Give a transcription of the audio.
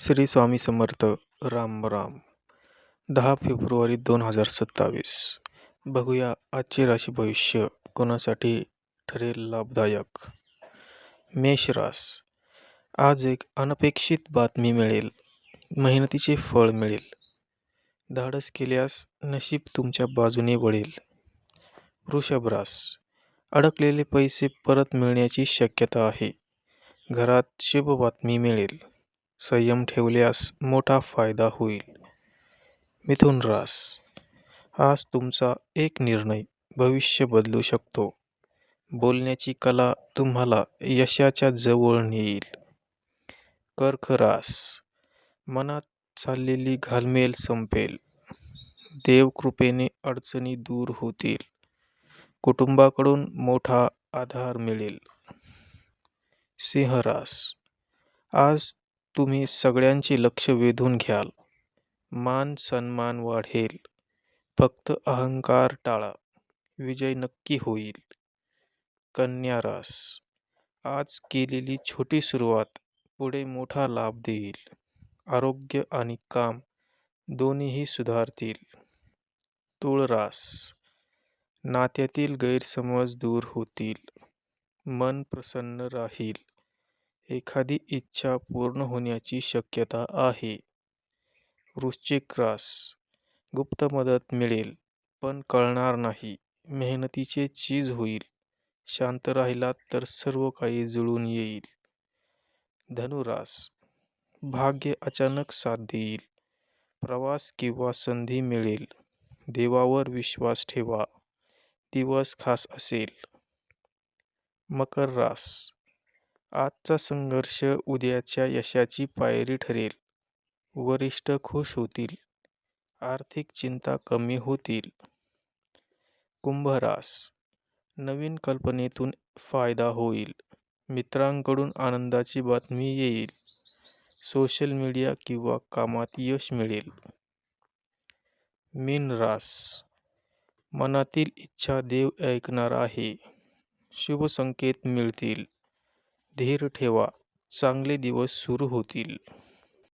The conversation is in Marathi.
श्री स्वामी समर्थ. राम राम. 10 फेब्रुवारी 2027. बघूया आजचे राशी भविष्य कोणासाठी ठरेल लाभदायक. मेष रास. आज एक अनपेक्षित बातमी मिळेल. मेहनतीचे फळ मिळेल. धाडस केल्यास नशीब तुमच्या बाजूने वळेल. वृषभ रास. अडकलेले पैसे परत मिळण्याची शक्यता आहे. घरात शुभ बातमी मिळेल. संयम ठेवल्यास मोठा फायदा होईल. मिथुन रास. आज तुमचा एक निर्णय भविष्य बदलू शकतो. बोलण्याची कला तुम्हाला यशाच्या जवळ नेईल. कर्क रास. मनात चाललेली घालमेल संपेल. देवकृपेने अडचणी दूर होतील. कुटुंबाकडून मोठा आधार मिळेल. सिंह रास. आज तुम्ही सगळ्यांचे लक्ष वेधून घ्याल. मान सन्मान वाढेल. फक्त अहंकार टाळा. विजय नक्की होईल. कन्या रास. आज केलेली छोटी सुरुवात पुढे मोठा लाभ देईल. आरोग्य आणि काम दोन्हीही सुधारतील. तुळ रास. नात्यातील गैरसमज दूर होतील. मन प्रसन्न राहील. एखादी इच्छा पूर्ण होण्याची शक्यता आहे. वृश्चिक रास. गुप्त मदत मिळेल पण कळणार नाही. मेहनतीचे चीज होईल. शांत राहिलात तर सर्व काही जुळून येईल. धनुरास. भाग्य अचानक साथ देईल. प्रवास किंवा संधी मिळेल. देवावर विश्वास ठेवा. दिवस खास असेल. मकर रास. आजचा संघर्ष उद्याच्या यशाची पायरी ठरेल. वरिष्ठ खुश होतील. आर्थिक चिंता कमी होतील. कुंभ रास. नवीन कल्पनेतून फायदा होईल. मित्रांकडून आनंदाची बातमी येईल. सोशल मीडिया किंवा कामात यश मिळेल. मीन रास. मनातील इच्छा देव ऐकणार आहे. शुभ संकेत मिळतील. धीर ठेवा. चांगले दिवस सुरू होतील.